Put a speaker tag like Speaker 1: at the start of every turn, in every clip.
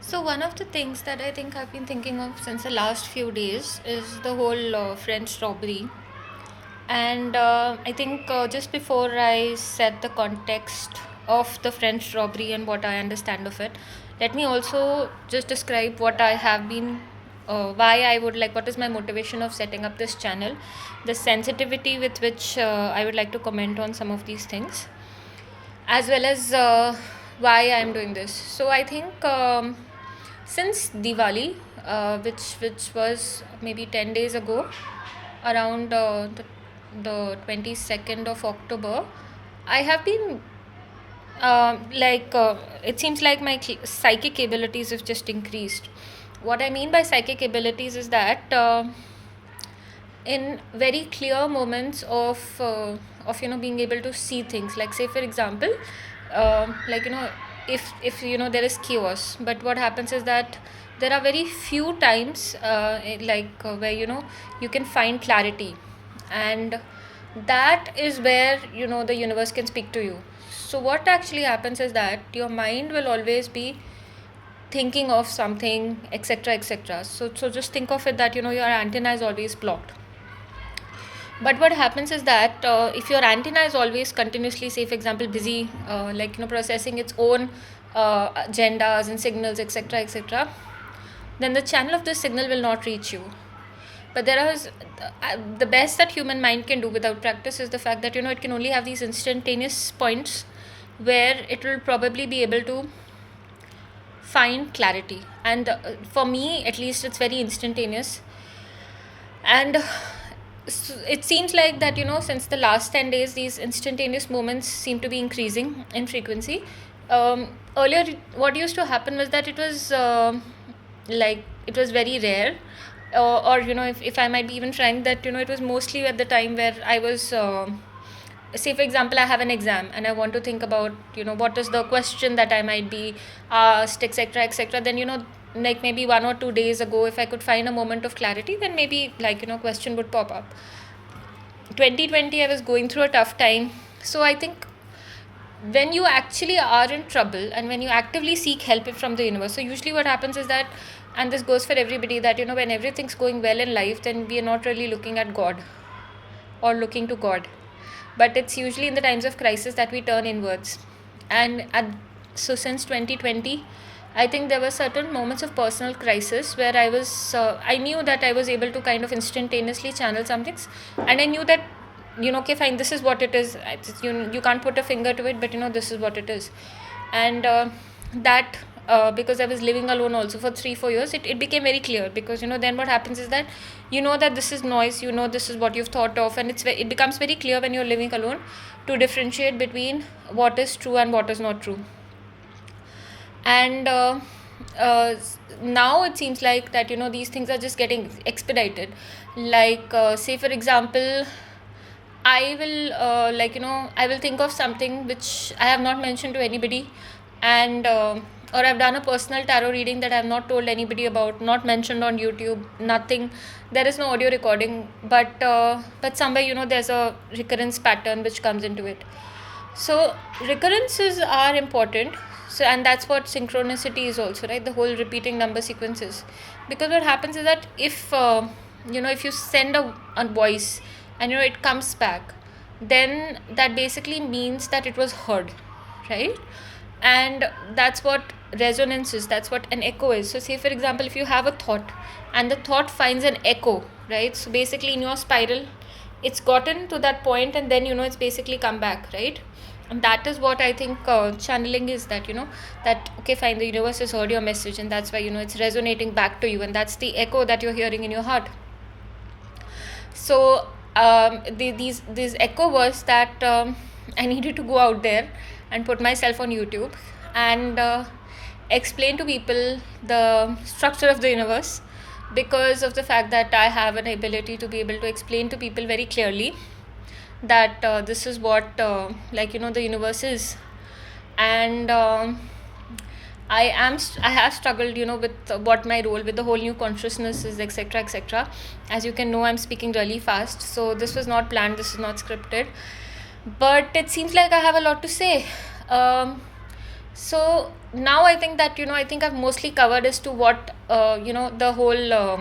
Speaker 1: So, one of the things that I think I've been thinking of since the last few days is the whole French robbery. And I think just before I set the context of the French robbery and what I understand of it, let me also just describe what I have been, why I would like, what is my motivation of setting up this channel, the sensitivity with which I would like to comment on some of these things, as well as why I'm doing this. So I think since Diwali, which was maybe 10 days ago, around the 22nd of October, I have been it seems like my psychic abilities have just increased. What I mean by psychic abilities is that in very clear moments of being able to see things, like say for example, like if there is chaos, but what happens is that there are very few times where you can find clarity, and that is where the universe can speak to you. So what actually happens is that your mind will always be thinking of something, etc., etc. So just think of it that your antenna is always blocked. But what happens is that if your antenna is always continuously, say for example, busy processing its own agendas and signals, etc., etc., then the channel of the signal will not reach you. But there is the best that human mind can do without practice is the fact that it can only have these instantaneous points where it will probably be able to find clarity. And for me at least, it's very instantaneous. And it seems like that since the last 10 days, these instantaneous moments seem to be increasing in frequency. Earlier what used to happen was that it was it was very rare, or if I might be even frank, that it was mostly at the time where I was say for example, I have an exam and I want to think about what is the question that I might be asked, etc., etc. Then like maybe 1 or 2 days ago, if I could find a moment of clarity, then maybe question would pop up. 2020, I was going through a tough time. So I think when you actually are in trouble and when you actively seek help from the universe, so usually what happens is that, and this goes for everybody, that when everything's going well in life, then we are not really looking at God or looking to God, but it's usually in the times of crisis that we turn inwards. And so since 2020, I think there were certain moments of personal crisis where I knew that I was able to kind of instantaneously channel some things, and I knew that okay, fine, this is what it is. You can't put a finger to it, but this is what it is. And that because I was living alone also for 3-4 years, it became very clear, because then what happens is that that this is noise, this is what you've thought of, and it becomes very clear when you're living alone to differentiate between what is true and what is not true. And uh, now it seems like that these things are just getting expedited. Like say for example, I will I will think of something which I have not mentioned to anybody, and or I've done a personal tarot reading that I have not told anybody about, not mentioned on YouTube, nothing. There is no audio recording, but somewhere there's a recurrence pattern which comes into it. So recurrences are important. So, and that's what synchronicity is also, right? The whole repeating number sequences. Because what happens is that if if you send a voice and it comes back, then that basically means that it was heard, right? And that's what resonance is, that's what an echo is. So say for example, if you have a thought and the thought finds an echo, right? So basically in your spiral, it's gotten to that point, and then it's basically come back, right? And that is what I think channeling is, that that okay, fine, the universe has heard your message, and that's why it's resonating back to you, and that's the echo that you're hearing in your heart. So these echo was that I needed to go out there and put myself on YouTube and explain to people the structure of the universe, because of the fact that I have an ability to be able to explain to people very clearly that this is what the universe is. And I have struggled with what my role with the whole new consciousness is, etc., etc. As you can know, I'm speaking really fast, so this was not planned, this is not scripted, but it seems like I have a lot to say. So now I think that, I think I've mostly covered as to what, the whole, uh,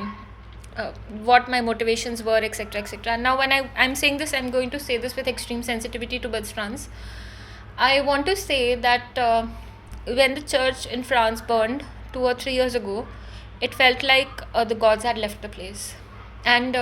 Speaker 1: what my motivations were, etc., etc. And now when I'm saying this, I'm going to say this with extreme sensitivity towards France. I want to say that, when the church in France burned 2 or 3 years ago, it felt like, the gods had left the place. And,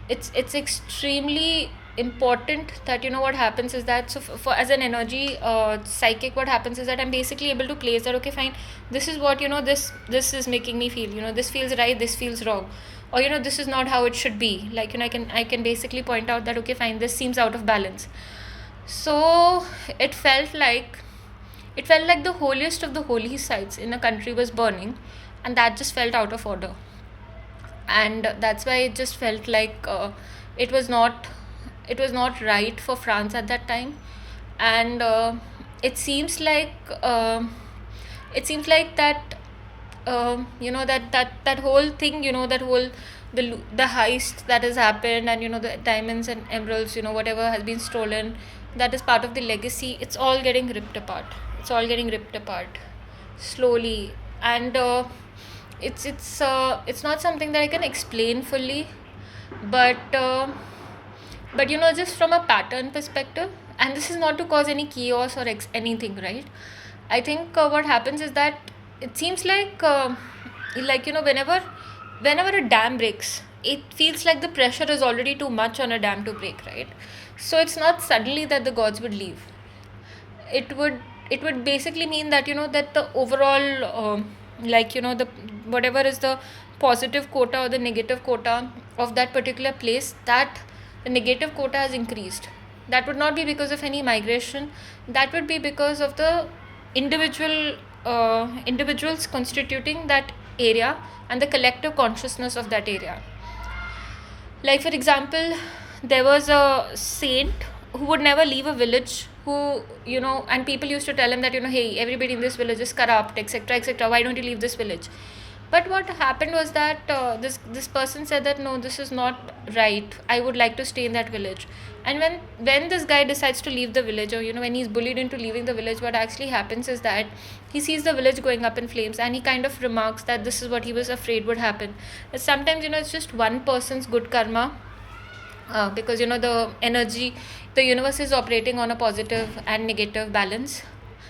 Speaker 1: it's extremely important that, what happens is that, so for as an energy, psychic, what happens is that I'm basically able to place that, okay, fine, this is what, this is making me feel, this feels right, this feels wrong, or, this is not how it should be, like, I can basically point out that, okay, fine, this seems out of balance. So it felt like it felt like the holiest of the holy sites in a country was burning, and that just felt out of order. And that's why it just felt like, it was not it was not right for France at that time. And, it seems like it seems like that, that whole thing, that whole, the heist that has happened, and, the diamonds and emeralds, whatever has been stolen, that is part of the legacy. It's all getting ripped apart. It's all getting ripped apart slowly. And, it's not something that I can explain fully, but, just from a pattern perspective, and this is not to cause any chaos or anything, right? I think, what happens is that it seems like, whenever a dam breaks, it feels like the pressure is already too much on a dam to break, right? So it's not suddenly that the gods would leave. It would basically mean that, that the overall, the whatever is the positive quota or the negative quota of that particular place, that the negative quota has increased. That would not be because of any migration. That would be because of the individuals constituting that area, and the collective consciousness of that area. Like, for example, there was a saint who would never leave a village, who, and people used to tell him that, hey, everybody in this village is corrupt, etc., etc., why don't you leave this village? But what happened was that, this person said that, no, this is not right, I would like to stay in that village. And when this guy decides to leave the village, or, when he's bullied into leaving the village, what actually happens is that he sees the village going up in flames, and he kind of remarks that this is what he was afraid would happen. But sometimes, it's just one person's good karma, because, the energy, the universe is operating on a positive and negative balance.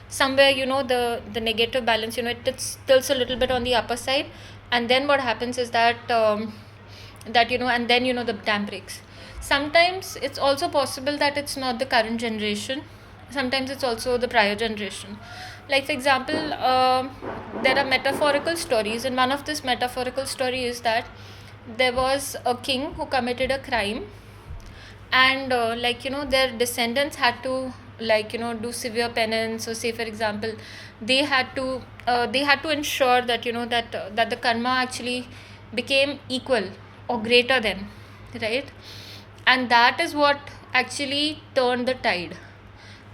Speaker 1: Somewhere, the negative balance, it tilts a little bit on the upper side. And then what happens is that, and then, the dam breaks. Sometimes it's also possible that it's not the current generation, sometimes it's also the prior generation. Like, for example, there are metaphorical stories, and one of this metaphorical story is that there was a king who committed a crime, and, their descendants had to, do severe penance, or, say, for example, they had to ensure that, that the karma actually became equal or greater than, right? And that is what actually turned the tide.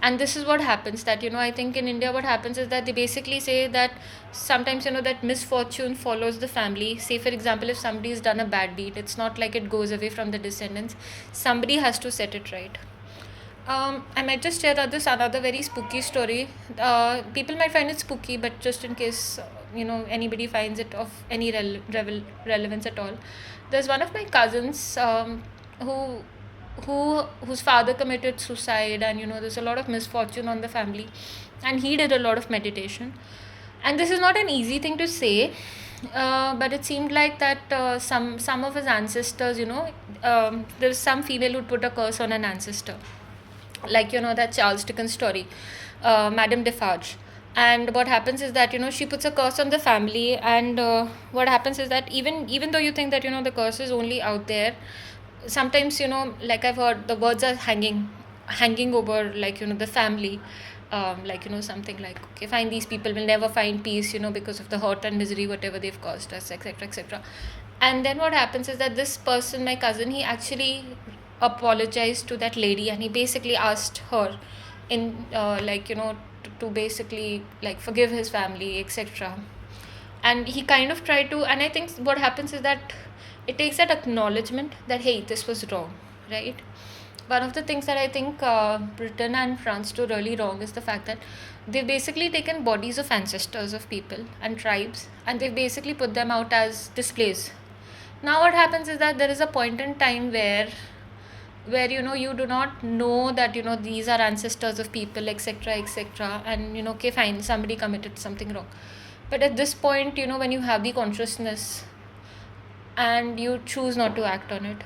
Speaker 1: And this is what happens, that, I think in India what happens is that they basically say that sometimes, that misfortune follows the family. Say, for example, if somebody's done a bad deed, it's not like it goes away from the descendants. Somebody has to set it right. I might just share this another very spooky story. People might find it spooky, but just in case, anybody finds it of any relevance at all, there's one of my cousins, who whose father committed suicide, and, there's a lot of misfortune on the family, and he did a lot of meditation. And this is not an easy thing to say, but it seemed like that, some of his ancestors, there's some female who'd put a curse on an ancestor, like, that Charles Dickens story, Madame Defarge. And what happens is that, she puts a curse on the family. And, what happens is that, even though you think that, the curse is only out there, sometimes, like I've heard, the words are hanging over, like, the family, like, something like, okay, fine, these people will never find peace, because of the hurt and misery whatever they've caused us, etc., etc. And then what happens is that this person, my cousin, he actually apologized to that lady, and he basically asked her, in, to basically, like, forgive his family, etc. And he kind of tried to, and I think what happens is that it takes that acknowledgement that, hey, this was wrong, right? One of the things that I think Britain and France do really wrong is the fact that they've basically taken bodies of ancestors of people and tribes, and they've basically put them out as displays. Now what happens is that there is a point in time where you do not know that these are ancestors of people, etc., etc., and okay, fine, somebody committed something wrong. But at this point, when you have the consciousness and you choose not to act on it,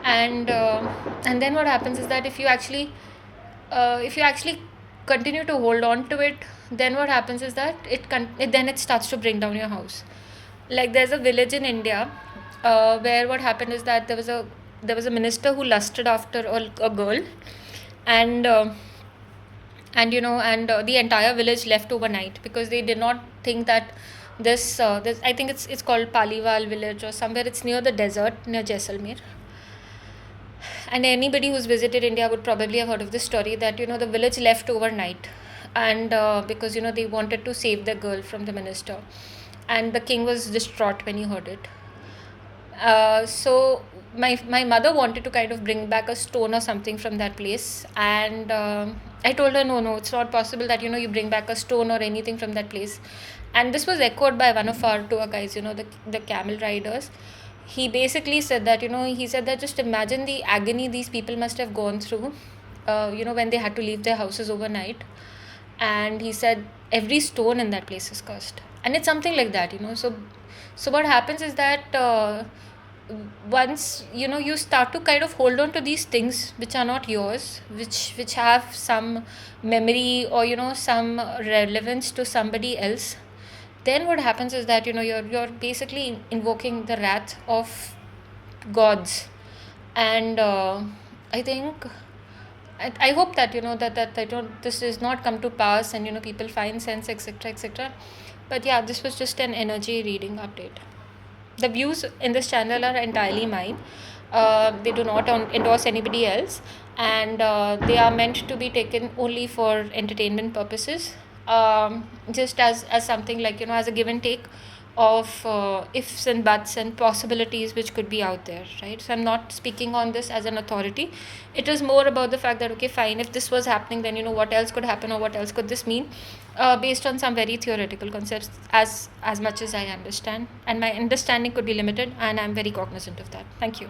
Speaker 1: and then what happens is that if you actually continue to hold on to it, then what happens is that it starts to bring down your house. Like, there's a village in India where what happened is that there was a minister who lusted after a girl, and the entire village left overnight because they did not think that this, I think it's called Paliwal village or somewhere. It's near the desert near Jaisalmer. And anybody who's visited India would probably have heard of this story that the village left overnight, and because they wanted to save the girl from the minister, and the king was distraught when he heard it. So my mother wanted to kind of bring back a stone or something from that place, and I told her, no, it's not possible that you bring back a stone or anything from that place. And this was echoed by one of our tour guides, the camel riders. He basically said that he said that just imagine the agony these people must have gone through, when they had to leave their houses overnight. And he said every stone in that place is cursed, and it's something like that. So what happens is that once you start to kind of hold on to these things which are not yours, which have some memory or some relevance to somebody else, then what happens is that you're basically invoking the wrath of gods. And I think I hope that that I don't this does not come to pass, and people find sense, etc., etc. But yeah, this was just an energy reading update. The views in this channel are entirely mine. They do not endorse anybody else, and they are meant to be taken only for entertainment purposes. Just as something like as a give and take of ifs and buts and possibilities which could be out there, right? So I'm not speaking on this as an authority. It is more about the fact that okay, fine, if this was happening, then what else could happen, or what else could this mean, based on some very theoretical concepts, as much as I understand, and my understanding could be limited, and I'm very cognizant of that. Thank you.